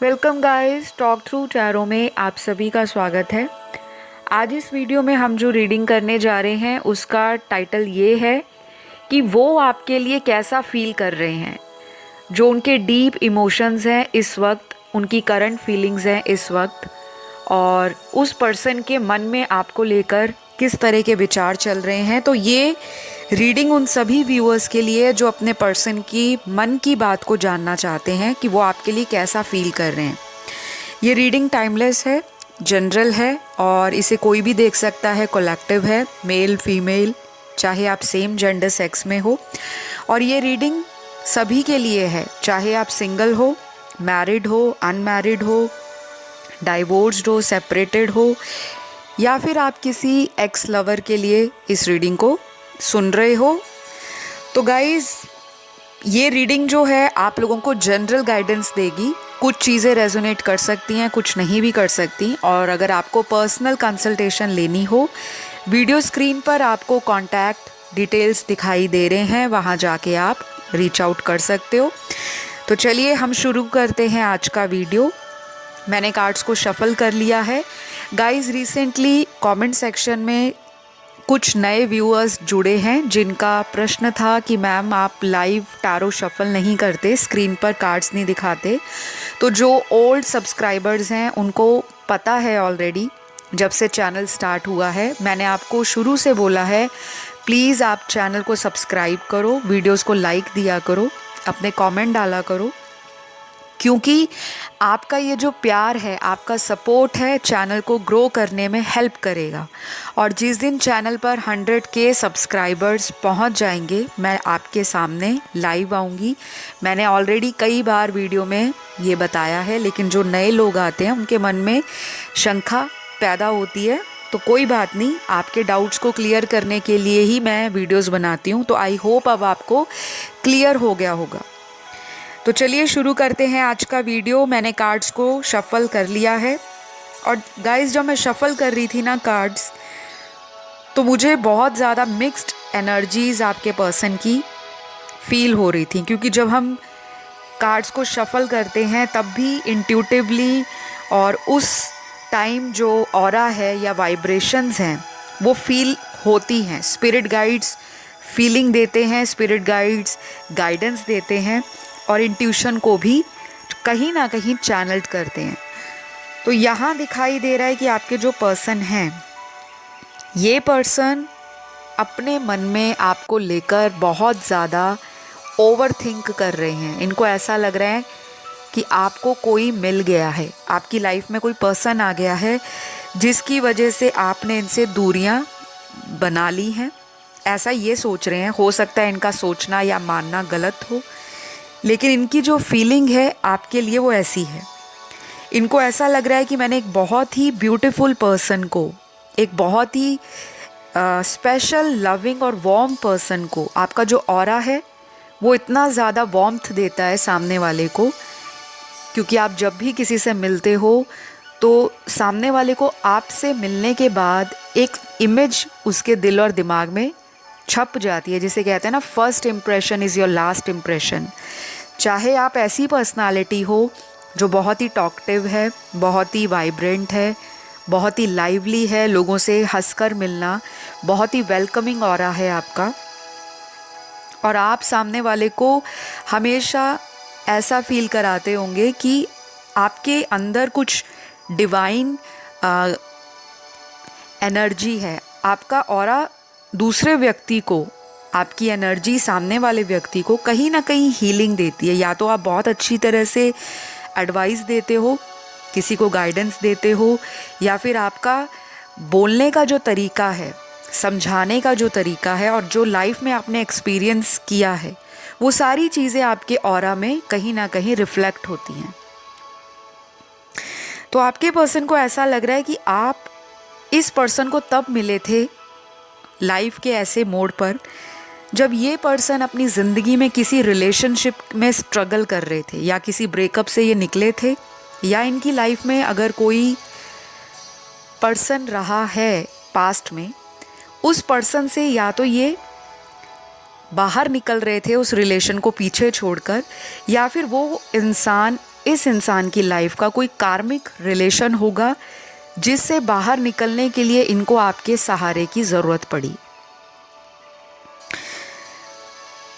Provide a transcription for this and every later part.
Welcome guys, talk through tarot में आप सभी का स्वागत है। आज इस वीडियो में हम जो रीडिंग करने जा रहे हैं उसका टाइटल ये है कि वो आपके लिए कैसा फील कर रहे हैं, जो उनके डीप इमोशंस हैं इस वक्त, उनकी करंट फीलिंग्स हैं इस वक्त, और उस पर्सन के मन में आपको लेकर किस तरह के विचार चल रहे हैं। तो ये रीडिंग उन सभी व्यूअर्स के लिए जो अपने पर्सन की मन की बात को जानना चाहते हैं कि वो आपके लिए कैसा फील कर रहे हैं। ये रीडिंग टाइमलेस है, जनरल है और इसे कोई भी देख सकता है। कलेक्टिव है, मेल फीमेल, चाहे आप सेम जेंडर सेक्स में हो। और ये रीडिंग सभी के लिए है, चाहे आप सिंगल हो, मैरिड हो, अनमैरिड हो, डाइवोर्स्ड हो, सेपरेटेड हो, या फिर आप किसी एक्स लवर के लिए इस रीडिंग को सुन रहे हो। तो गाइज, ये रीडिंग जो है आप लोगों को जनरल गाइडेंस देगी। कुछ चीज़ें रेजोनेट कर सकती हैं, कुछ नहीं भी कर सकती। और अगर आपको पर्सनल कंसल्टेशन लेनी हो, वीडियो स्क्रीन पर आपको कॉन्टैक्ट डिटेल्स दिखाई दे रहे हैं, वहाँ जाके आप रीच आउट कर सकते हो। तो चलिए हम शुरू करते हैं आज का वीडियो। मैंने कार्ड्स को शफल कर लिया है। गाइज, रिसेंटली कमेंट सेक्शन में कुछ नए व्यूअर्स जुड़े हैं जिनका प्रश्न था कि मैम आप लाइव टैरो शफल नहीं करते, स्क्रीन पर कार्ड्स नहीं दिखाते। तो जो ओल्ड सब्सक्राइबर्स हैं उनको पता है ऑलरेडी, जब से चैनल स्टार्ट हुआ है मैंने आपको शुरू से बोला है प्लीज़ आप चैनल को सब्सक्राइब करो, वीडियोस को लाइक दिया करो, अपने कमेंट डाला करो, क्योंकि आपका ये जो प्यार है, आपका सपोर्ट है, चैनल को ग्रो करने में हेल्प करेगा। और जिस दिन चैनल पर 100K सब्सक्राइबर्स पहुंच जाएंगे, मैं आपके सामने लाइव आऊँगी। मैंने ऑलरेडी कई बार वीडियो में ये बताया है, लेकिन जो नए लोग आते हैं उनके मन में शंका पैदा होती है। तो कोई बात नहीं, आपके डाउट्स को क्लियर करने के लिए ही मैं वीडियोज़ बनाती हूँ। तो आई होप अब आपको क्लियर हो गया होगा। तो चलिए शुरू करते हैं आज का वीडियो। मैंने कार्ड्स को शफल कर लिया है। और गाइस, जब मैं शफल कर रही थी ना कार्ड्स, तो मुझे बहुत ज़्यादा मिक्स्ड एनर्जीज़ आपके पर्सन की फील हो रही थी, क्योंकि जब हम कार्ड्स को शफल करते हैं तब भी इंट्यूटिवली और उस टाइम जो ऑरा है या वाइब्रेशंस हैं वो फील होती हैं। स्पिरिट गाइड्स फीलिंग देते हैं, स्पिरिट गाइड्स गाइडेंस देते हैं और इंट्यूशन को भी कहीं ना कहीं चैनल्ड करते हैं। तो यहाँ दिखाई दे रहा है कि आपके जो पर्सन हैं, ये पर्सन अपने मन में आपको लेकर बहुत ज़्यादा ओवर थिंक कर रहे हैं। इनको ऐसा लग रहा है कि आपको कोई मिल गया है, आपकी लाइफ में कोई पर्सन आ गया है जिसकी वजह से आपने इनसे दूरियां बना ली हैं। ऐसा ये सोच रहे हैं। हो सकता है इनका सोचना या मानना गलत हो, लेकिन इनकी जो फीलिंग है आपके लिए वो ऐसी है। इनको ऐसा लग रहा है कि मैंने एक बहुत ही ब्यूटीफुल पर्सन को, एक बहुत ही स्पेशल, लविंग और वार्म पर्सन को, आपका जो ऑरा है वो इतना ज़्यादा वार्मथ देता है सामने वाले को, क्योंकि आप जब भी किसी से मिलते हो तो सामने वाले को आपसे मिलने के बाद एक इमेज उसके दिल और दिमाग में छप जाती है, जिसे कहते हैं ना, first impression is your last impression. चाहे आप ऐसी पर्सनालिटी हो जो बहुत ही टॉकटिव है, बहुत ही वाइब्रेंट है, बहुत ही लाइवली है, लोगों से हंसकर मिलना, बहुत ही वेलकमिंग ऑरा है आपका, और आप सामने वाले को हमेशा ऐसा फील कराते होंगे कि आपके अंदर कुछ डिवाइन एनर्जी है। आपका ऑरा दूसरे व्यक्ति को, आपकी एनर्जी सामने वाले व्यक्ति को कहीं ना कहीं हीलिंग देती है। या तो आप बहुत अच्छी तरह से एडवाइस देते हो, किसी को गाइडेंस देते हो, या फिर आपका बोलने का जो तरीका है, समझाने का जो तरीका है, और जो लाइफ में आपने एक्सपीरियंस किया है, वो सारी चीज़ें आपके ऑरा में कहीं ना कहीं रिफ्लेक्ट होती हैं। तो आपके पर्सन को ऐसा लग रहा है कि आप इस पर्सन को तब मिले थे लाइफ के ऐसे मोड़ पर जब ये पर्सन अपनी ज़िंदगी में किसी रिलेशनशिप में स्ट्रगल कर रहे थे, या किसी ब्रेकअप से ये निकले थे, या इनकी लाइफ में अगर कोई पर्सन रहा है पास्ट में, उस पर्सन से या तो ये बाहर निकल रहे थे उस रिलेशन को पीछे छोड़कर, या फिर वो इंसान इस इंसान की लाइफ का कोई कार्मिक रिलेशन होगा जिससे बाहर निकलने के लिए इनको आपके सहारे की ज़रूरत पड़ी।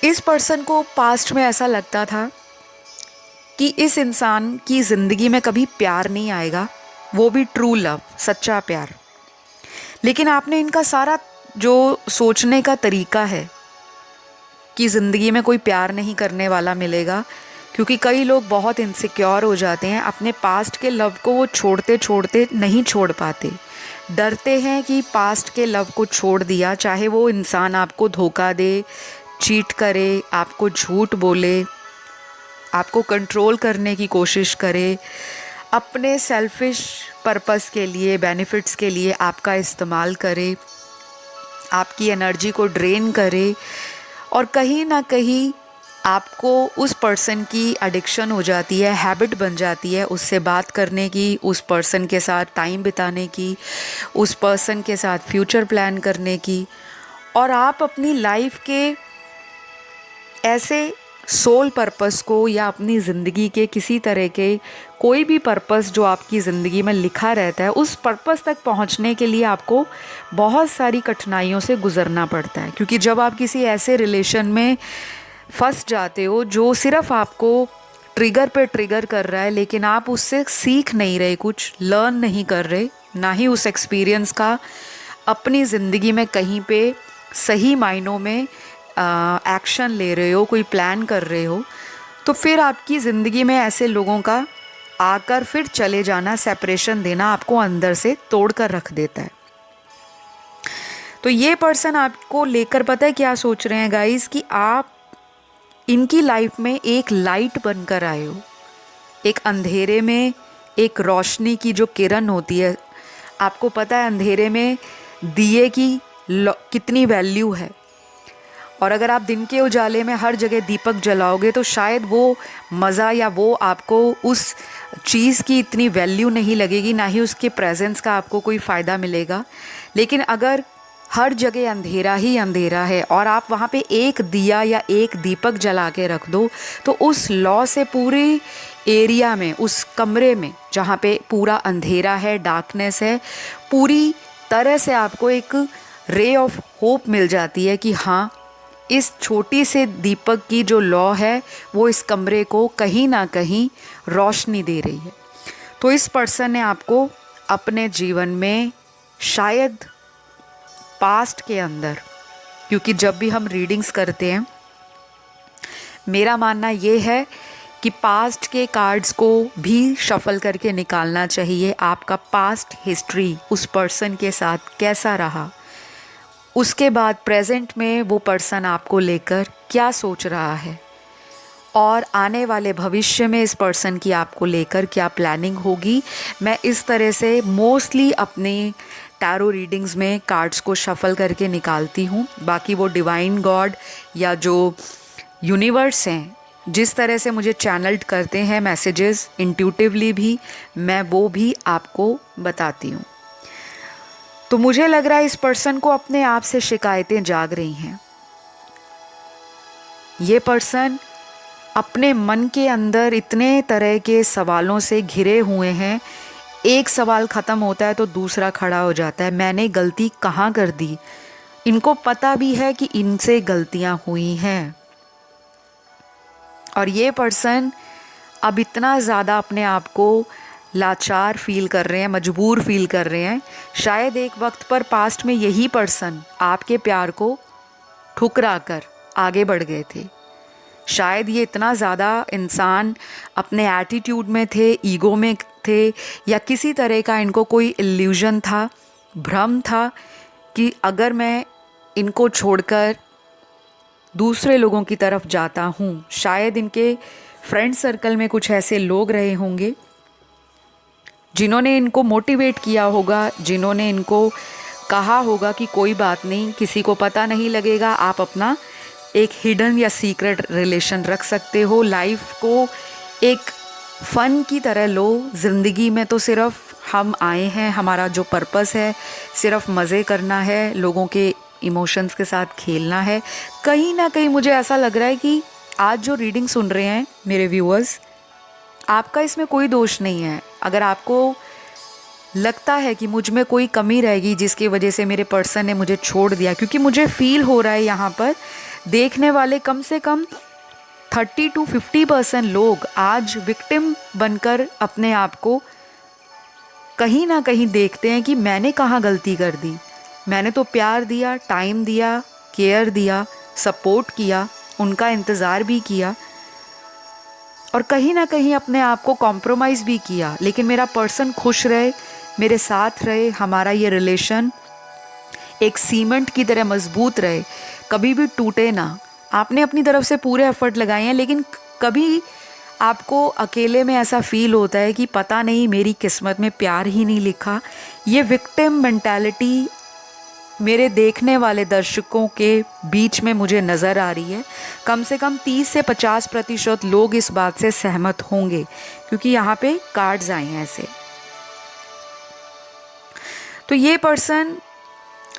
इस पर्सन को पास्ट में ऐसा लगता था कि इस इंसान की ज़िंदगी में कभी प्यार नहीं आएगा, वो भी ट्रू लव, सच्चा प्यार। लेकिन आपने इनका सारा जो सोचने का तरीका है कि ज़िंदगी में कोई प्यार नहीं करने वाला मिलेगा, क्योंकि कई लोग बहुत इनसिक्योर हो जाते हैं, अपने पास्ट के लव को वो छोड़ते छोड़ते नहीं छोड़ पाते, डरते हैं कि पास्ट के लव को छोड़ दिया, चाहे वो इंसान आपको धोखा दे, चीट करे, आपको झूठ बोले, आपको कंट्रोल करने की कोशिश करे, अपने सेल्फिश पर्पस के लिए, बेनिफिट्स के लिए आपका इस्तेमाल करे, आपकी एनर्जी को ड्रेन करे, और कहीं ना कहीं आपको उस पर्सन की एडिक्शन हो जाती है, हैबिट बन जाती है उससे बात करने की, उस पर्सन के साथ टाइम बिताने की, उस पर्सन के साथ फ्यूचर प्लान करने की, और आप अपनी लाइफ के ऐसे सोल पर्पस को या अपनी ज़िंदगी के किसी तरह के कोई भी पर्पस जो आपकी ज़िंदगी में लिखा रहता है, उस पर्पस तक पहुंचने के लिए आपको बहुत सारी कठिनाइयों से गुज़रना पड़ता है। क्योंकि जब आप किसी ऐसे रिलेशन में फंस जाते हो जो सिर्फ आपको ट्रिगर पे ट्रिगर कर रहा है, लेकिन आप उससे सीख नहीं रहे, कुछ लर्न नहीं कर रहे, ना ही उस एक्सपीरियंस का अपनी ज़िंदगी में कहीं पे सही मायनों में एक्शन ले रहे हो, कोई प्लान कर रहे हो, तो फिर आपकी ज़िंदगी में ऐसे लोगों का आकर फिर चले जाना, सेपरेशन देना आपको अंदर से तोड़ कर रख देता है। तो ये पर्सन आपको लेकर पता है क्या सोच रहे हैं गाइस, कि आप इनकी लाइफ में एक लाइट बनकर आए हो, एक अंधेरे में एक रोशनी की जो किरण होती है। आपको पता है अंधेरे में दिए की कितनी वैल्यू है, और अगर आप दिन के उजाले में हर जगह दीपक जलाओगे तो शायद वो मज़ा या वो आपको उस चीज़ की इतनी वैल्यू नहीं लगेगी, ना ही उसके प्रेजेंस का आपको कोई फ़ायदा मिलेगा। लेकिन अगर हर जगह अंधेरा ही अंधेरा है और आप वहाँ पे एक दिया या एक दीपक जला के रख दो, तो उस लौ से पूरी एरिया में, उस कमरे में जहाँ पे पूरा अंधेरा है, डार्कनेस है, पूरी तरह से आपको एक रे ऑफ होप मिल जाती है कि हाँ, इस छोटी से दीपक की जो लौ है वो इस कमरे को कहीं ना कहीं रोशनी दे रही है। तो इस पर्सन ने आपको अपने जीवन में शायद पास्ट के अंदर, क्योंकि जब भी हम रीडिंग्स करते हैं मेरा मानना ये है कि पास्ट के कार्ड्स को भी शफल करके निकालना चाहिए। आपका पास्ट हिस्ट्री उस पर्सन के साथ कैसा रहा, उसके बाद प्रेजेंट में वो पर्सन आपको लेकर क्या सोच रहा है, और आने वाले भविष्य में इस पर्सन की आपको लेकर क्या प्लानिंग होगी। मैं इस तरह से मोस्टली अपने टैरो रीडिंग्स में कार्ड्स को शफल करके निकालती हूँ। बाकी वो डिवाइन गॉड या जो यूनिवर्स हैं जिस तरह से मुझे चैनल्ड करते हैं मैसेजेस इंट्यूटिवली भी, मैं वो भी आपको बताती हूँ। तो मुझे लग रहा है इस पर्सन को अपने आप से शिकायतें जाग रही हैं। ये पर्सन अपने मन के अंदर इतने तरह के सवालों से घिरे हुए हैं, एक सवाल ख़त्म होता है तो दूसरा खड़ा हो जाता है, मैंने गलती कहाँ कर दी। इनको पता भी है कि इनसे गलतियाँ हुई हैं, और ये पर्सन अब इतना ज़्यादा अपने आप को लाचार फील कर रहे हैं, मजबूर फील कर रहे हैं। शायद एक वक्त पर पास्ट में यही पर्सन आपके प्यार को ठुकरा कर आगे बढ़ गए थे। शायद ये इतना ज़्यादा इंसान अपने एटीट्यूड में थे, ईगो में थे, या किसी तरह का इनको कोई इल्यूजन था, भ्रम था कि अगर मैं इनको छोड़कर दूसरे लोगों की तरफ जाता हूँ, शायद इनके फ्रेंड सर्कल में कुछ ऐसे लोग रहे होंगे जिन्होंने इनको मोटिवेट किया होगा, जिन्होंने इनको कहा होगा कि कोई बात नहीं, किसी को पता नहीं लगेगा, आप अपना एक हिडन या सीक्रेट रिलेशन रख सकते हो, लाइफ को एक फ़न की तरह लो। ज़िंदगी में तो सिर्फ हम आए हैं, हमारा जो पर्पस है सिर्फ मज़े करना है, लोगों के इमोशंस के साथ खेलना है। कहीं ना कहीं मुझे ऐसा लग रहा है कि आज जो रीडिंग सुन रहे हैं मेरे व्यूअर्स, आपका इसमें कोई दोष नहीं है। अगर आपको लगता है कि मुझ में कोई कमी रहेगी जिसकी वजह से मेरे पर्सन ने मुझे छोड़ दिया, क्योंकि मुझे फील हो रहा है यहाँ पर देखने वाले कम से कम 30 to 50% लोग आज विक्टिम बनकर अपने आप को कहीं ना कहीं देखते हैं कि मैंने कहाँ गलती कर दी। मैंने तो प्यार दिया, टाइम दिया, केयर दिया, सपोर्ट किया, उनका इंतज़ार भी किया और कहीं ना कहीं अपने आप को कॉम्प्रोमाइज़ भी किया, लेकिन मेरा पर्सन खुश रहे, मेरे साथ रहे, हमारा ये रिलेशन एक सीमेंट की तरह मजबूत रहे, कभी भी टूटे ना। आपने अपनी तरफ से पूरे एफर्ट लगाए हैं, लेकिन कभी आपको अकेले में ऐसा फील होता है कि पता नहीं मेरी किस्मत में प्यार ही नहीं लिखा। ये विक्टिम मेंटालिटी मेरे देखने वाले दर्शकों के बीच में मुझे नज़र आ रही है। कम से कम 30 से 50% लोग इस बात से सहमत होंगे, क्योंकि यहाँ पे कार्ड्स आए हैं ऐसे। तो ये पर्सन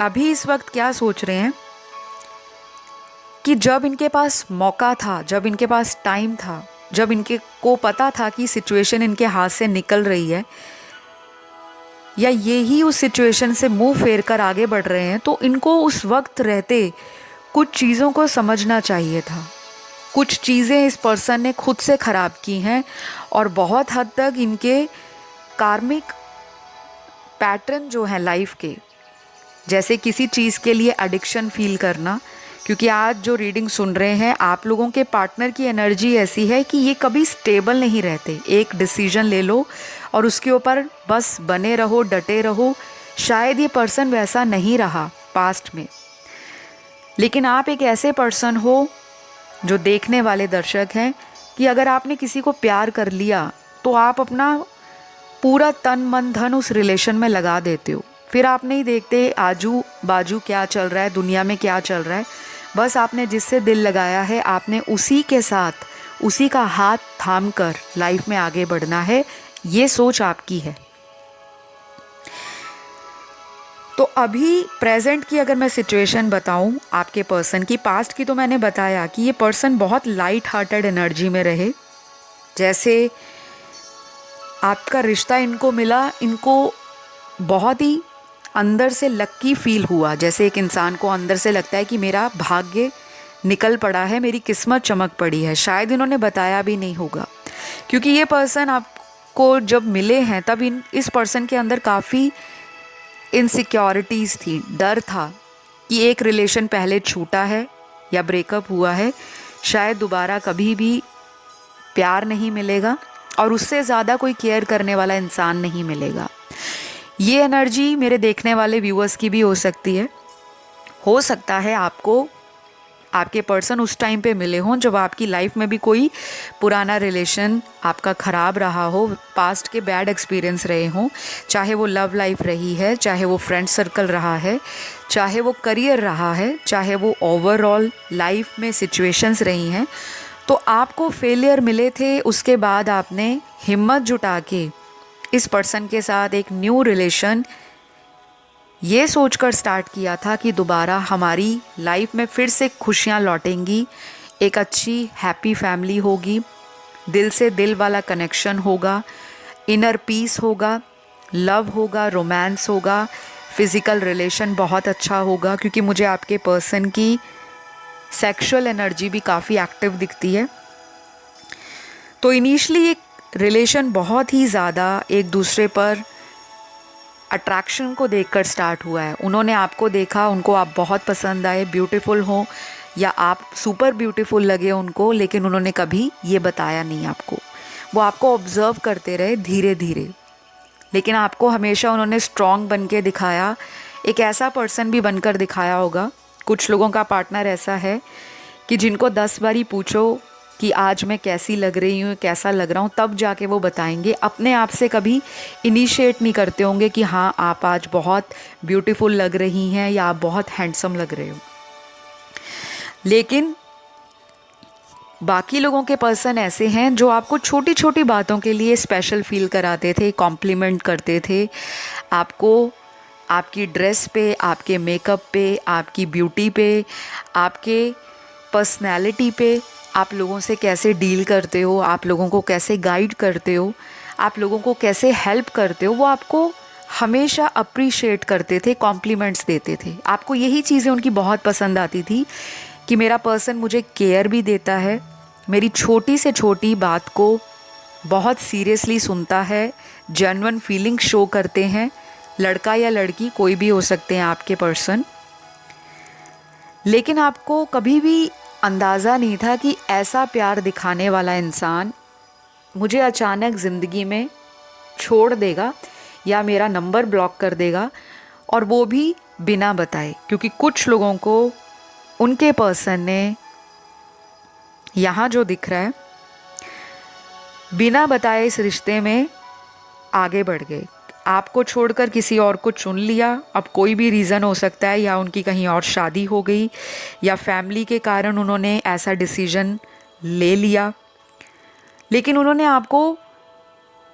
अभी इस वक्त क्या सोच रहे हैं कि जब इनके पास मौका था, जब इनके पास टाइम था, जब इनके को पता था कि सिचुएशन इनके हाथ से निकल रही है या ये ही उस सिचुएशन से मुंह फेर कर आगे बढ़ रहे हैं, तो इनको उस वक्त रहते कुछ चीज़ों को समझना चाहिए था। कुछ चीज़ें इस पर्सन ने खुद से ख़राब की हैं और बहुत हद तक इनके कार्मिक पैटर्न जो हैं लाइफ के, जैसे किसी चीज़ के लिए एडिक्शन फील करना, क्योंकि आज जो रीडिंग सुन रहे हैं आप लोगों के पार्टनर की एनर्जी ऐसी है कि ये कभी स्टेबल नहीं रहते। एक डिसीजन ले लो और उसके ऊपर बस बने रहो, डटे रहो। शायद ये पर्सन वैसा नहीं रहा पास्ट में, लेकिन आप एक ऐसे पर्सन हो जो देखने वाले दर्शक हैं कि अगर आपने किसी को प्यार कर लिया तो आप अपना पूरा तन मन धन उस रिलेशन में लगा देते हो। फिर आप नहीं देखते आजू बाजू क्या चल रहा है, दुनिया में क्या चल रहा है। बस आपने जिससे दिल लगाया है आपने उसी के साथ, उसी का हाथ थाम कर लाइफ में आगे बढ़ना है। ये सोच आपकी है। तो अभी प्रेजेंट की अगर मैं सिचुएशन बताऊं आपके पर्सन की, पास्ट की तो मैंने बताया कि ये पर्सन बहुत लाइट हार्टेड एनर्जी में रहे। जैसे आपका रिश्ता इनको मिला, इनको बहुत ही अंदर से लक्की फील हुआ। जैसे एक इंसान को अंदर से लगता है कि मेरा भाग्य निकल पड़ा है, मेरी किस्मत चमक पड़ी है। शायद इन्होंने बताया भी नहीं होगा, क्योंकि ये पर्सन आपको जब मिले हैं तब इस पर्सन के अंदर काफ़ी इनसिक्योरिटीज़ थी, डर था कि एक रिलेशन पहले छूटा है या ब्रेकअप हुआ है, शायद दोबारा कभी भी प्यार नहीं मिलेगा और उससे ज़्यादा कोई केयर करने वाला इंसान नहीं मिलेगा। ये एनर्जी मेरे देखने वाले व्यूअर्स की भी हो सकती है। हो सकता है आपको आपके पर्सन उस टाइम पे मिले हों जब आपकी लाइफ में भी कोई पुराना रिलेशन आपका ख़राब रहा हो, पास्ट के बैड एक्सपीरियंस रहे हों, चाहे वो लव लाइफ रही है, चाहे वो फ्रेंड सर्कल रहा है, चाहे वो करियर रहा है, चाहे वो ओवरऑल लाइफ में सिचुएशंस रही हैं। तो आपको फेलियर मिले थे, उसके बाद आपने हिम्मत जुटा के इस पर्सन के साथ एक न्यू रिलेशन ये सोचकर स्टार्ट किया था कि दोबारा हमारी लाइफ में फिर से खुशियाँ लौटेंगी, एक अच्छी हैप्पी फैमिली होगी, दिल से दिल वाला कनेक्शन होगा, इनर पीस होगा, लव होगा, रोमांस होगा, फिज़िकल रिलेशन बहुत अच्छा होगा, क्योंकि मुझे आपके पर्सन की सेक्सुअल एनर्जी भी काफ़ी एक्टिव दिखती है। तो इनिशियली एक रिलेशन बहुत ही ज़्यादा एक दूसरे पर अट्रैक्शन को देखकर स्टार्ट हुआ है। उन्होंने आपको देखा, उनको आप बहुत पसंद आए, ब्यूटीफुल हो या आप सुपर ब्यूटीफुल लगे उनको, लेकिन उन्होंने कभी ये बताया नहीं आपको। वो आपको ऑब्ज़र्व करते रहे धीरे धीरे, लेकिन आपको हमेशा उन्होंने स्ट्रॉन्ग बन के दिखाया, एक ऐसा पर्सन भी बनकर दिखाया होगा। कुछ लोगों का पार्टनर ऐसा है कि जिनको 10 बारी पूछो कि आज मैं कैसी लग रही हूँ, कैसा लग रहा हूँ, तब जाके वो बताएंगे। अपने आप से कभी इनिशिएट नहीं करते होंगे कि हाँ आप आज बहुत ब्यूटीफुल लग रही हैं या आप बहुत हैंडसम लग रहे हो। लेकिन बाकी लोगों के पर्सन ऐसे हैं जो आपको छोटी छोटी बातों के लिए स्पेशल फील कराते थे, कॉम्प्लीमेंट करते थे आपको, आपकी ड्रेस पे, आपके मेकअप पे, आपकी ब्यूटी पे, आपके पर्सनैलिटी पे, आप लोगों से कैसे डील करते हो, आप लोगों को कैसे गाइड करते हो, आप लोगों को कैसे हेल्प करते हो, वो आपको हमेशा अप्रिशिएट करते थे, कॉम्प्लीमेंट्स देते थे। आपको यही चीज़ें उनकी बहुत पसंद आती थी कि मेरा पर्सन मुझे केयर भी देता है, मेरी छोटी से छोटी बात को बहुत सीरियसली सुनता है, जेन्युइन फीलिंग शो करते हैं। लड़का या लड़की कोई भी हो सकते हैं आपके पर्सन। लेकिन आपको कभी भी अंदाज़ा नहीं था कि ऐसा प्यार दिखाने वाला इंसान मुझे अचानक ज़िंदगी में छोड़ देगा या मेरा नंबर ब्लॉक कर देगा, और वो भी बिना बताए। क्योंकि कुछ लोगों को उनके पर्सन ने, यहाँ जो दिख रहा है, बिना बताए इस रिश्ते में आगे बढ़ गए। आपको छोड़कर किसी और को चुन लिया। अब कोई भी रीज़न हो सकता है, या उनकी कहीं और शादी हो गई, या फैमिली के कारण उन्होंने ऐसा डिसीजन ले लिया। लेकिन उन्होंने आपको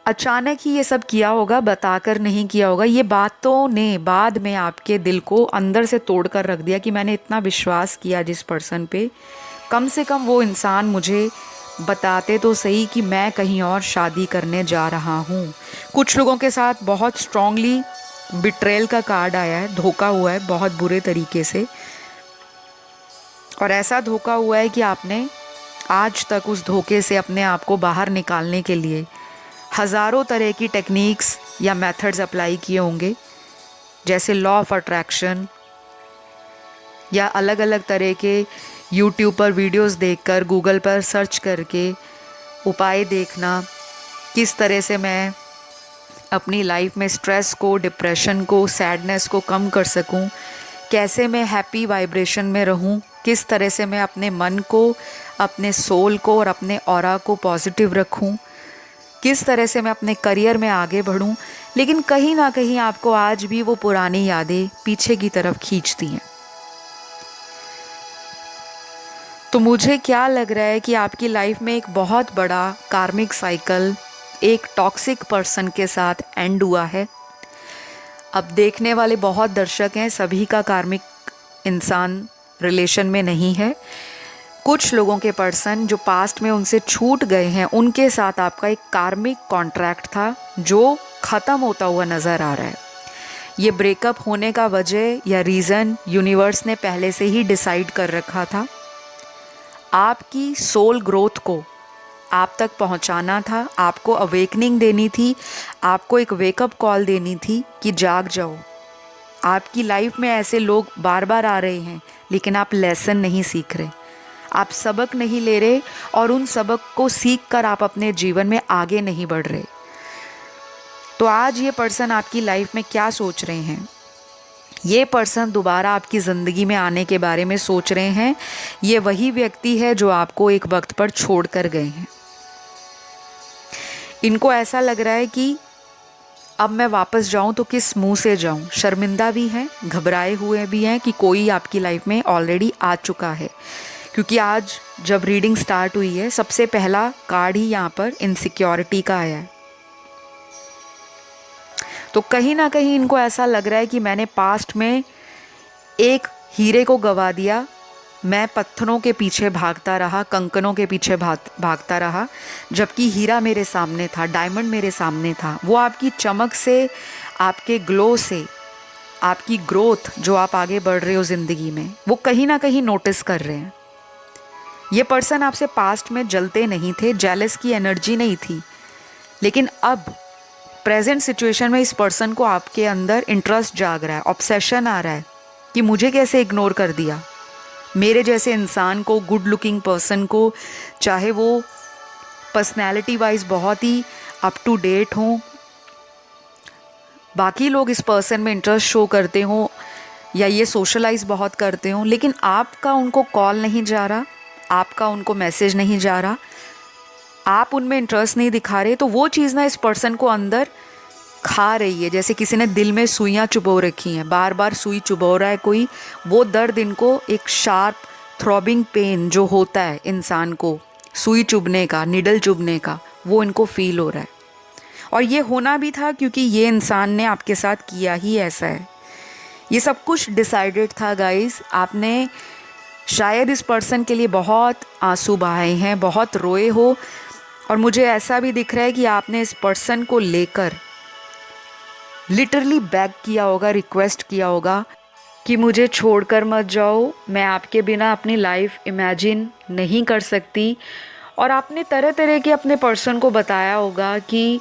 अचानक ही ये सब किया होगा, बताकर नहीं किया होगा। ये बातों ने बाद में आपके दिल को अंदर से तोड़ कर रख दिया कि मैंने इतना विश्वास किया जिस पर्सन पे, कम से कम वो इंसान मुझे बताते तो सही कि मैं कहीं और शादी करने जा रहा हूँ। कुछ लोगों के साथ बहुत स्ट्रांगली बिट्रेल का कार्ड आया है, धोखा हुआ है बहुत बुरे तरीके से, और ऐसा धोखा हुआ है कि आपने आज तक उस धोखे से अपने आप को बाहर निकालने के लिए हज़ारों तरह की टेक्निक्स या मेथड्स अप्लाई किए होंगे, जैसे लॉ ऑफ अट्रैक्शन, या अलग अलग तरह के यूट्यूब पर वीडियोस देखकर, गूगल पर सर्च करके उपाय देखना, किस तरह से मैं अपनी लाइफ में स्ट्रेस को, डिप्रेशन को, सैडनेस को कम कर सकूं, कैसे मैं हैप्पी वाइब्रेशन में रहूं, किस तरह से मैं अपने मन को, अपने सोल को और अपने ऑरा को पॉजिटिव रखूं, किस तरह से मैं अपने करियर में आगे बढ़ूं। लेकिन कहीं ना कहीं आपको आज भी वो पुरानी यादें पीछे की तरफ खींचती हैं। तो मुझे क्या लग रहा है कि आपकी लाइफ में एक बहुत बड़ा कार्मिक साइकिल एक टॉक्सिक पर्सन के साथ एंड हुआ है। अब देखने वाले बहुत दर्शक हैं, सभी का कार्मिक इंसान रिलेशन में नहीं है। कुछ लोगों के पर्सन जो पास्ट में उनसे छूट गए हैं, उनके साथ आपका एक कार्मिक कॉन्ट्रैक्ट था जो ख़त्म होता हुआ नज़र आ रहा है। ये ब्रेकअप होने का वजह या रीज़न यूनिवर्स ने पहले से ही डिसाइड कर रखा था। आपकी सोल ग्रोथ को आप तक पहुंचाना था, आपको अवेकनिंग देनी थी, आपको एक वेकअप कॉल देनी थी कि जाग जाओ। आपकी लाइफ में ऐसे लोग बार बार आ रहे हैं, लेकिन आप लेसन नहीं सीख रहे, आप सबक नहीं ले रहे, और उन सबक को सीख कर आप अपने जीवन में आगे नहीं बढ़ रहे। तो आज ये पर्सन आपकी लाइफ में क्या सोच रहे हैं? ये पर्सन दोबारा आपकी ज़िंदगी में आने के बारे में सोच रहे हैं। ये वही व्यक्ति है जो आपको एक वक्त पर छोड़ कर गए हैं। इनको ऐसा लग रहा है कि अब मैं वापस जाऊं तो किस मुंह से जाऊं। शर्मिंदा भी हैं, घबराए हुए भी हैं कि कोई आपकी लाइफ में ऑलरेडी आ चुका है। क्योंकि आज जब रीडिंग स्टार्ट हुई है, सबसे पहला कार्ड ही यहाँ पर इनसिक्योरिटी का आया है। तो कहीं ना कहीं इनको ऐसा लग रहा है कि मैंने पास्ट में एक हीरे को गवा दिया, मैं पत्थरों के पीछे भागता रहा, कंकनों के पीछे भागता रहा, जबकि हीरा मेरे सामने था, डायमंड मेरे सामने था। वो आपकी चमक से, आपके ग्लो से, आपकी ग्रोथ जो आप आगे बढ़ रहे हो ज़िंदगी में, वो कहीं ना कहीं नोटिस कर रहे हैं। ये पर्सन आपसे पास्ट में जलते नहीं थे, जेलस की एनर्जी नहीं थी, लेकिन अब प्रेजेंट सिचुएशन में इस पर्सन को आपके अंदर इंटरेस्ट जाग रहा है, ऑब्सेशन आ रहा है कि मुझे कैसे इग्नोर कर दिया। मेरे जैसे इंसान को, गुड लुकिंग पर्सन को, चाहे वो पर्सनैलिटी वाइज बहुत ही अप टू डेट हों, बाकी लोग इस पर्सन में इंटरेस्ट शो करते हों या ये सोशलाइज बहुत करते हों, लेकिन आपका उनको कॉल नहीं जा रहा, आपका उनको मैसेज नहीं जा रहा, आप उनमें इंटरेस्ट नहीं दिखा रहे, तो वो चीज़ ना इस पर्सन को अंदर खा रही है। जैसे किसी ने दिल में सुइयाँ चुभो रखी हैं, बार बार सुई चुभो रहा है कोई, वो दर्द इनको, एक शार्प थ्रॉबिंग पेन जो होता है इंसान को सुई चुभने का, निडल चुभने का, वो इनको फील हो रहा है। और ये होना भी था क्योंकि ये इंसान ने आपके साथ किया ही ऐसा है। ये सब कुछ डिसाइडेड था गाइस। आपने शायद इस पर्सन के लिए बहुत आंसू बहाए हैं, बहुत रोए हो, और मुझे ऐसा भी दिख रहा है कि आपने इस पर्सन को लेकर लिटरली बैग किया होगा, रिक्वेस्ट किया होगा कि मुझे छोड़कर मत जाओ, मैं आपके बिना अपनी लाइफ इमेजिन नहीं कर सकती। और आपने तरह तरह के अपने पर्सन को बताया होगा कि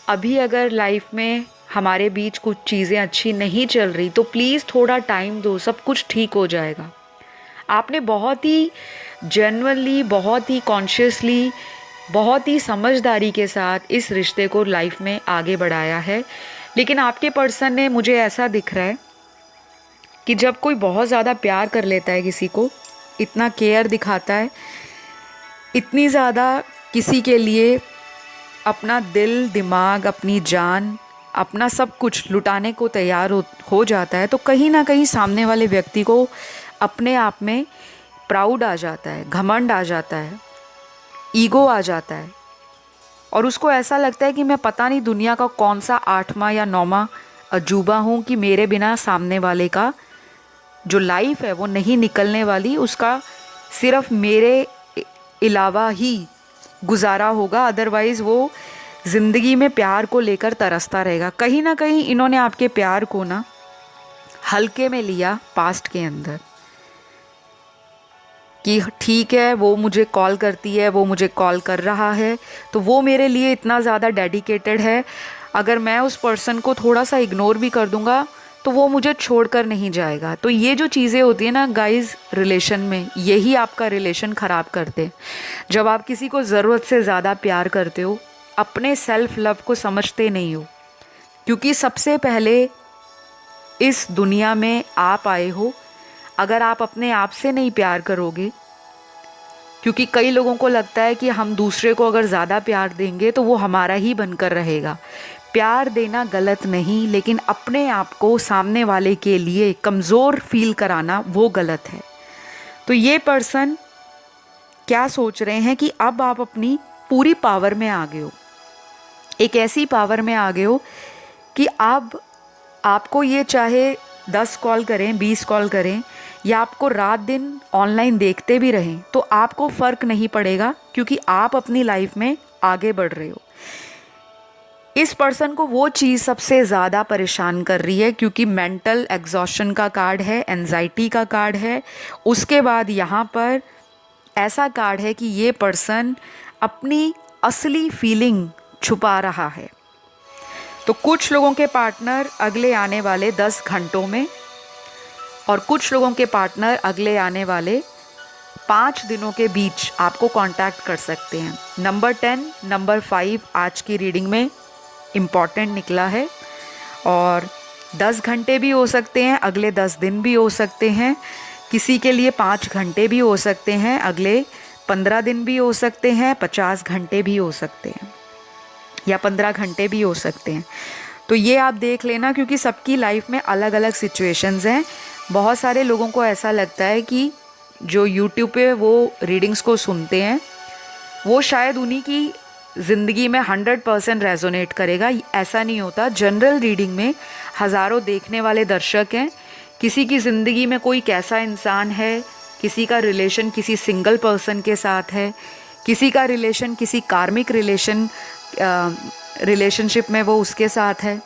अभी अगर लाइफ में हमारे बीच कुछ चीज़ें अच्छी नहीं चल रही तो प्लीज़ थोड़ा टाइम दो, सब कुछ ठीक हो जाएगा। आपने बहुत ही जेन्युइनली, बहुत ही कॉन्शियसली, बहुत ही समझदारी के साथ इस रिश्ते को लाइफ में आगे बढ़ाया है। लेकिन आपके पर्सन ने, मुझे ऐसा दिख रहा है कि जब कोई बहुत ज़्यादा प्यार कर लेता है किसी को, इतना केयर दिखाता है, इतनी ज़्यादा किसी के लिए अपना दिल, दिमाग, अपनी जान, अपना सब कुछ लुटाने को तैयार हो जाता है, तो कहीं ना कहीं सामने वाले व्यक्ति को अपने आप में प्राउड आ जाता है, घमंड आ जाता है, ईगो आ जाता है, और उसको ऐसा लगता है कि मैं पता नहीं दुनिया का कौन सा 8वां या 9वां अजूबा हूँ कि मेरे बिना सामने वाले का जो लाइफ है वो नहीं निकलने वाली, उसका सिर्फ मेरे अलावा ही गुजारा होगा, अदरवाइज़ वो ज़िंदगी में प्यार को लेकर तरसता रहेगा। कहीं ना कहीं इन्होंने आपके प्यार को ना हल्के में लिया पास्ट के अंदर, कि ठीक है वो मुझे कॉल करती है, वो मुझे कॉल कर रहा है, तो वो मेरे लिए इतना ज़्यादा डेडिकेटेड है, अगर मैं उस पर्सन को थोड़ा सा इग्नोर भी कर दूंगा तो वो मुझे छोड़कर नहीं जाएगा। तो ये जो चीज़ें होती है ना गाइस रिलेशन में, यही आपका रिलेशन ख़राब करते हैं। जब आप किसी को ज़रूरत से ज़्यादा प्यार करते हो, अपने सेल्फ लव को समझते नहीं हो, क्योंकि सबसे पहले इस दुनिया में आप आए हो। अगर आप अपने आप से नहीं प्यार करोगे, क्योंकि कई लोगों को लगता है कि हम दूसरे को अगर ज़्यादा प्यार देंगे तो वो हमारा ही बनकर रहेगा। प्यार देना गलत नहीं, लेकिन अपने आप को सामने वाले के लिए कमज़ोर फील कराना वो गलत है। तो ये पर्सन क्या सोच रहे हैं कि अब आप अपनी पूरी पावर में आ गए हो, एक ऐसी पावर में आ गए हो कि अब आपको ये चाहे 10 कॉल करें, 20 कॉल करें, या आपको रात दिन ऑनलाइन देखते भी रहें, तो आपको फ़र्क नहीं पड़ेगा, क्योंकि आप अपनी लाइफ में आगे बढ़ रहे हो। इस पर्सन को वो चीज़ सबसे ज़्यादा परेशान कर रही है, क्योंकि मेंटल एग्जॉशन का कार्ड है, एंजाइटी का कार्ड है, उसके बाद यहाँ पर ऐसा कार्ड है कि ये पर्सन अपनी असली फीलिंग छुपा रहा है। तो कुछ लोगों के पार्टनर अगले आने वाले 10 घंटों में, और कुछ लोगों के पार्टनर अगले आने वाले 5 दिनों के बीच आपको कांटेक्ट कर सकते हैं। नंबर 10, नंबर 5 आज की रीडिंग में इम्पॉर्टेंट निकला है, और 10 घंटे भी हो सकते हैं, अगले 10 दिन भी हो सकते हैं, किसी के लिए 5 घंटे भी हो सकते हैं, अगले 15 दिन भी हो सकते हैं, 50 घंटे भी हो सकते हैं, या 15 घंटे भी हो सकते हैं। तो ये आप देख लेना, क्योंकि सबकी लाइफ में अलग अलग सिचुएशंस हैं। बहुत सारे लोगों को ऐसा लगता है कि जो यूट्यूब पे वो रीडिंग्स को सुनते हैं वो शायद उन्हीं की ज़िंदगी में 100% रेजोनेट करेगा। ऐसा नहीं होता। जनरल रीडिंग में हज़ारों देखने वाले दर्शक हैं, किसी की ज़िंदगी में कोई कैसा इंसान है, किसी का रिलेशन किसी सिंगल पर्सन के साथ है, किसी का रिलेशन किसी कार्मिक रिलेशनशिप में वो उसके साथ है,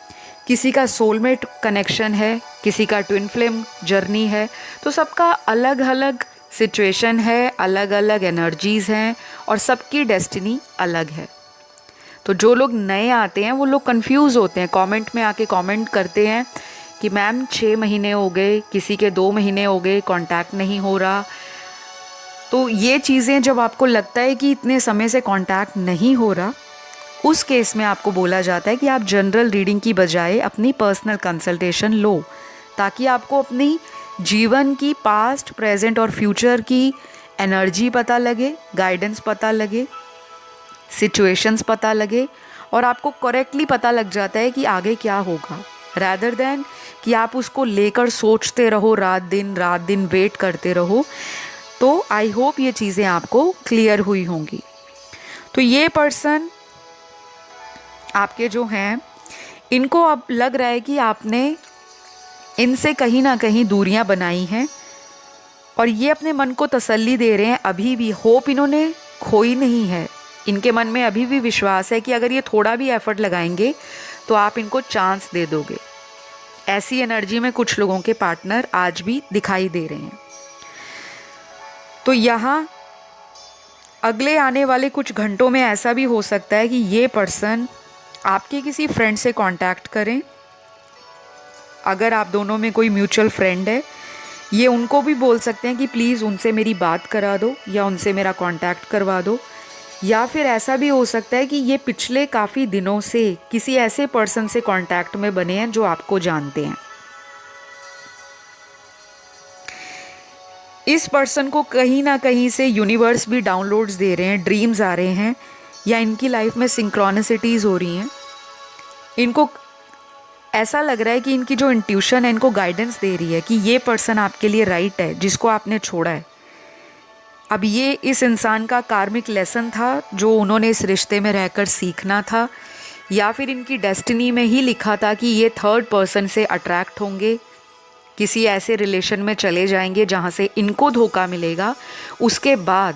किसी का सोलमेट कनेक्शन है, किसी का ट्विन फ्लेम जर्नी है। तो सबका अलग अलग सिचुएशन है, अलग अलग एनर्जीज़ हैं, और सबकी डेस्टिनी अलग है। तो जो लोग नए आते हैं वो लोग कंफ्यूज होते हैं, कमेंट में आके कमेंट करते हैं कि मैम 6 महीने हो गए, किसी के 2 महीने हो गए, कांटेक्ट नहीं हो रहा। तो ये चीज़ें जब आपको लगता है कि इतने समय से कांटेक्ट नहीं हो रहा, उस केस में आपको बोला जाता है कि आप जनरल रीडिंग की बजाय अपनी पर्सनल कंसल्टेशन लो, ताकि आपको अपनी जीवन की पास्ट, प्रेजेंट और फ्यूचर की एनर्जी पता लगे, गाइडेंस पता लगे, सिचुएशंस पता लगे, और आपको करेक्टली पता लग जाता है कि आगे क्या होगा, रैदर देन कि आप उसको लेकर सोचते रहो, रात दिन वेट करते रहो। तो आई होप ये चीज़ें आपको क्लियर हुई होंगी। तो ये पर्सन आपके जो हैं, इनको अब लग रहा है कि आपने इनसे कहीं ना कहीं दूरियां बनाई हैं, और ये अपने मन को तसल्ली दे रहे हैं, अभी भी होप इन्होंने खोई नहीं है। इनके मन में अभी भी विश्वास है कि अगर ये थोड़ा भी एफर्ट लगाएंगे तो आप इनको चांस दे दोगे। ऐसी एनर्जी में कुछ लोगों के पार्टनर आज भी दिखाई दे रहे हैं। तो यहाँ अगले आने वाले कुछ घंटों में ऐसा भी हो सकता है कि ये पर्सन आपके किसी फ्रेंड से कांटेक्ट करें। अगर आप दोनों में कोई म्यूचुअल फ्रेंड है, ये उनको भी बोल सकते हैं कि प्लीज़ उनसे मेरी बात करा दो या उनसे मेरा कांटेक्ट करवा दो। या फिर ऐसा भी हो सकता है कि ये पिछले काफ़ी दिनों से किसी ऐसे पर्सन से कांटेक्ट में बने हैं जो आपको जानते हैं। इस पर्सन को कहीं ना कहीं से यूनिवर्स भी डाउनलोड्स दे रहे हैं, ड्रीम्स आ रहे हैं, या इनकी लाइफ में सिंक्रोनिसिटीज़ हो रही हैं। इनको ऐसा लग रहा है कि इनकी जो इंट्यूशन है इनको गाइडेंस दे रही है कि ये पर्सन आपके लिए राइट है जिसको आपने छोड़ा है। अब ये इस इंसान का कार्मिक लेसन था जो उन्होंने इस रिश्ते में रहकर सीखना था, या फिर इनकी डेस्टिनी में ही लिखा था कि ये थर्ड पर्सन से अट्रैक्ट होंगे, किसी ऐसे रिलेशन में चले जाएंगे जहाँ से इनको धोखा मिलेगा। उसके बाद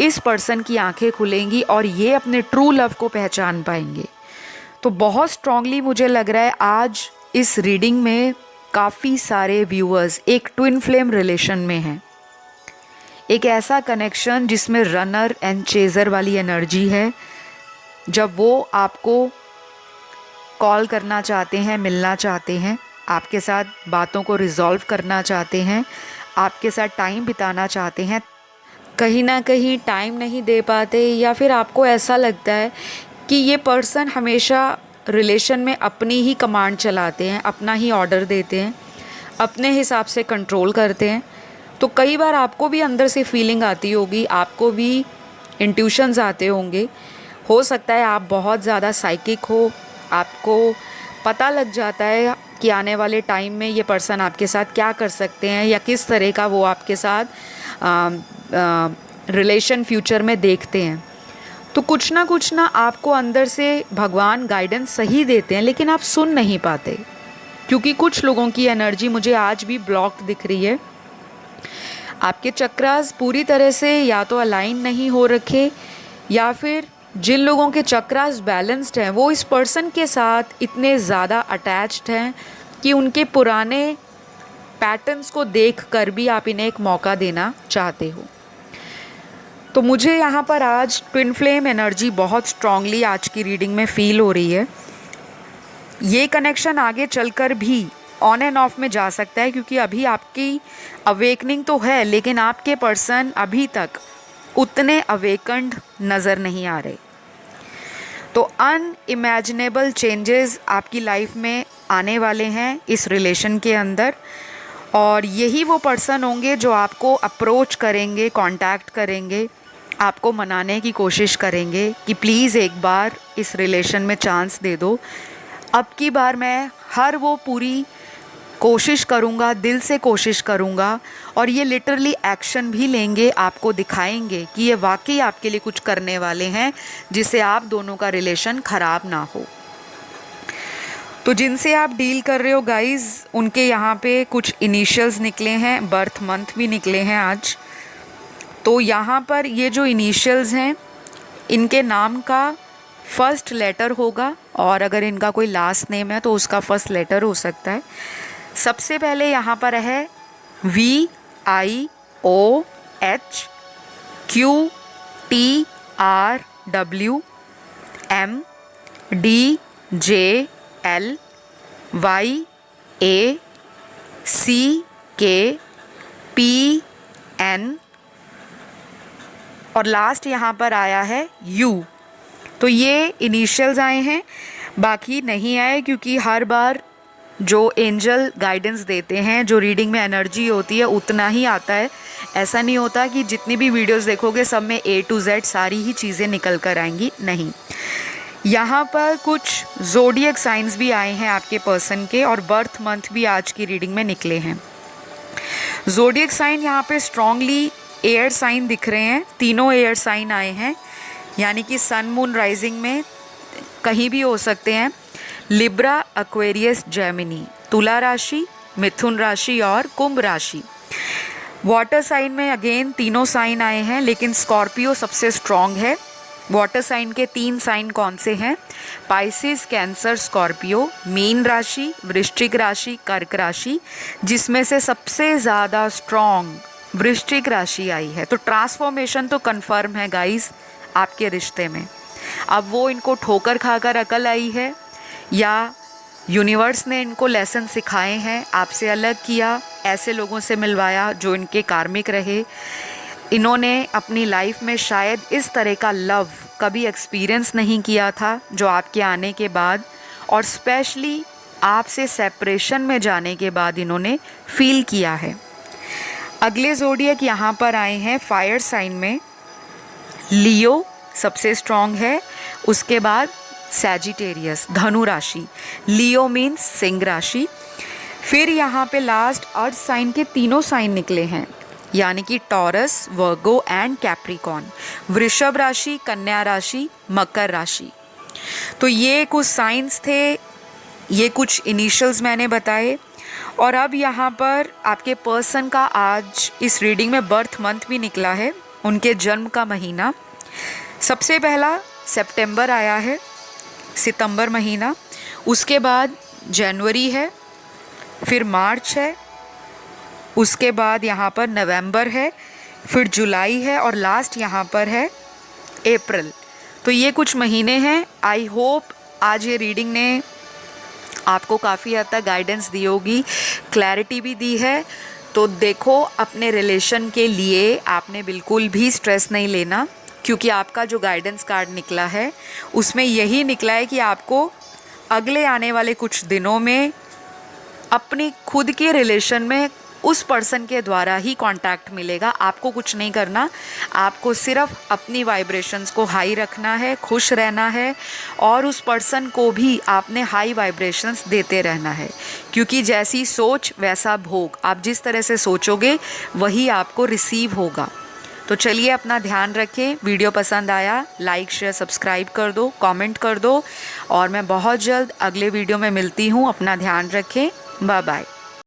इस पर्सन की आंखें खुलेंगी और ये अपने ट्रू लव को पहचान पाएंगे। तो बहुत स्ट्रांगली मुझे लग रहा है आज इस रीडिंग में काफ़ी सारे व्यूअर्स एक ट्विन फ्लेम रिलेशन में हैं। एक ऐसा कनेक्शन जिसमें रनर एंड चेज़र वाली एनर्जी है। जब वो आपको कॉल करना चाहते हैं, मिलना चाहते हैं, आपके साथ बातों को रिजॉल्व करना चाहते हैं, आपके साथ टाइम बिताना चाहते हैं, कहीं ना कहीं टाइम नहीं दे पाते, या फिर आपको ऐसा लगता है कि ये पर्सन हमेशा रिलेशन में अपनी ही कमांड चलाते हैं, अपना ही ऑर्डर देते हैं, अपने हिसाब से कंट्रोल करते हैं। तो कई बार आपको भी अंदर से फीलिंग आती होगी, आपको भी इंट्यूशंस आते होंगे। हो सकता है आप बहुत ज़्यादा साइकिक हो, आपको पता लग जाता है कि आने वाले टाइम में ये पर्सन आपके साथ क्या कर सकते हैं या किस तरह का वो आपके साथ रिलेशन फ्यूचर में देखते हैं। तो कुछ ना आपको अंदर से भगवान गाइडेंस सही देते हैं, लेकिन आप सुन नहीं पाते, क्योंकि कुछ लोगों की एनर्जी मुझे आज भी ब्लॉक्ड दिख रही है। आपके चक्रास पूरी तरह से या तो अलाइन नहीं हो रखे, या फिर जिन लोगों के चक्रास बैलेंस्ड हैं वो इस पर्सन के साथ इतने ज़्यादा अटैच्ड हैं कि उनके पुराने पैटर्न्स को देख कर भी आप इन्हें एक मौका देना चाहते हो। तो मुझे यहाँ पर आज ट्विन फ्लेम एनर्जी बहुत स्ट्रांगली आज की रीडिंग में फील हो रही है। ये कनेक्शन आगे चलकर भी ऑन एंड ऑफ में जा सकता है, क्योंकि अभी आपकी अवेकनिंग तो है, लेकिन आपके पर्सन अभी तक उतने अवेकन्ड नज़र नहीं आ रहे। तो अनइमेजिनेबल चेंजेस आपकी लाइफ में आने वाले हैं इस रिलेशन के अंदर, और यही वो पर्सन होंगे जो आपको अप्रोच करेंगे, कांटेक्ट करेंगे, आपको मनाने की कोशिश करेंगे कि प्लीज़ एक बार इस रिलेशन में चांस दे दो। अब की बार मैं हर वो पूरी कोशिश करूँगा, दिल से कोशिश करूँगा, और ये लिटरली एक्शन भी लेंगे, आपको दिखाएंगे कि ये वाकई आपके लिए कुछ करने वाले हैं जिससे आप दोनों का रिलेशन ख़राब ना हो। तो जिनसे आप डील कर रहे हो गाइज़, उनके यहाँ पे कुछ इनिशियल्स निकले हैं, बर्थ मंथ भी निकले हैं आज। तो यहाँ पर ये जो इनिशियल्स हैं इनके नाम का फर्स्ट लेटर होगा, और अगर इनका कोई लास्ट नेम है तो उसका फर्स्ट लेटर हो सकता है। सबसे पहले यहाँ पर है VIOHQTRWMDJLYACKPN, और लास्ट यहाँ पर आया है U। तो ये इनिशियल्स आए हैं, बाकी नहीं आए, क्योंकि हर बार जो एंजल गाइडेंस देते हैं, जो रीडिंग में एनर्जी होती है, उतना ही आता है। ऐसा नहीं होता कि जितनी भी वीडियोस देखोगे सब में A to Z सारी ही चीज़ें निकल कर आएंगी, नहीं। यहाँ पर कुछ ज़ोडिएक साइंस भी आए हैं आपके पर्सन के, और बर्थ मंथ भी आज की रीडिंग में निकले हैं। ज़ोडिएक साइन यहाँ पे स्ट्रांगली एयर साइन दिख रहे हैं, तीनों एयर साइन आए हैं, यानी कि सन मून राइजिंग में कहीं भी हो सकते हैं। लिब्रा, एक्वेरियस, जेमिनी, तुला राशि, मिथुन राशि और कुंभ राशि। वाटर साइन में अगेन तीनों साइन आए हैं, लेकिन स्कॉर्पियो सबसे स्ट्रॉन्ग है। वाटर साइन के 3 साइन कौन से हैं? Pisces, cancer, Scorpio. मीन राशि, वृश्चिक राशि, कर्क राशि, जिसमें से सबसे ज़्यादा स्ट्रॉन्ग वृश्चिक राशि आई है। तो ट्रांसफॉर्मेशन तो कंफर्म है गाइस आपके रिश्ते में। अब वो इनको ठोकर खाकर अकल आई है या यूनिवर्स ने इनको लेसन सिखाए हैं, आपसे अलग किया, ऐसे लोगों से मिलवाया जो इनके कार्मिक रहे। इन्होंने अपनी लाइफ में शायद इस तरह का लव कभी एक्सपीरियंस नहीं किया था जो आपके आने के बाद, और स्पेशली आपसे सेपरेशन में जाने के बाद इन्होंने फील किया है। अगले ज़ोडिएक यहाँ पर आए हैं फायर साइन में। लियो सबसे स्ट्रॉन्ग है, उसके बाद सैजिटेरियस धनु राशि। लियो मीन्स सिंह राशि। फिर यहाँ पे लास्ट अर्थ साइन के तीनों साइन निकले हैं, यानी कि टॉरस, वर्गो एंड कैप्रिकॉर्न। वृषभ राशि, कन्या राशि, मकर राशि। तो ये कुछ साइंस थे, ये कुछ इनिशियल्स मैंने बताए। और अब यहाँ पर आपके पर्सन का आज इस रीडिंग में बर्थ मंथ भी निकला है, उनके जन्म का महीना। सबसे पहला सितंबर आया है, सितंबर महीना, उसके बाद जनवरी है, फिर मार्च है, उसके बाद यहाँ पर नवंबर है, फिर जुलाई है और लास्ट यहाँ पर है अप्रैल। तो ये कुछ महीने हैं। आई होप आज ये रीडिंग ने आपको काफ़ी हद तक गाइडेंस दी होगी, क्लैरिटी भी दी है। तो देखो, अपने रिलेशन के लिए आपने बिल्कुल भी स्ट्रेस नहीं लेना, क्योंकि आपका जो गाइडेंस कार्ड निकला है उसमें यही निकला है कि आपको अगले आने वाले कुछ दिनों में अपनी खुद के रिलेशन में उस पर्सन के द्वारा ही कांटेक्ट मिलेगा। आपको कुछ नहीं करना, आपको सिर्फ अपनी वाइब्रेशंस को हाई रखना है, खुश रहना है, और उस पर्सन को भी आपने हाई वाइब्रेशंस देते रहना है, क्योंकि जैसी सोच वैसा भोग। आप जिस तरह से सोचोगे वही आपको रिसीव होगा। तो चलिए, अपना ध्यान रखें। वीडियो पसंद आया लाइक शेयर सब्सक्राइब कर दो, कमेंट कर दो, और मैं बहुत जल्द अगले वीडियो में मिलती हूँ। अपना ध्यान रखें। Bye bye.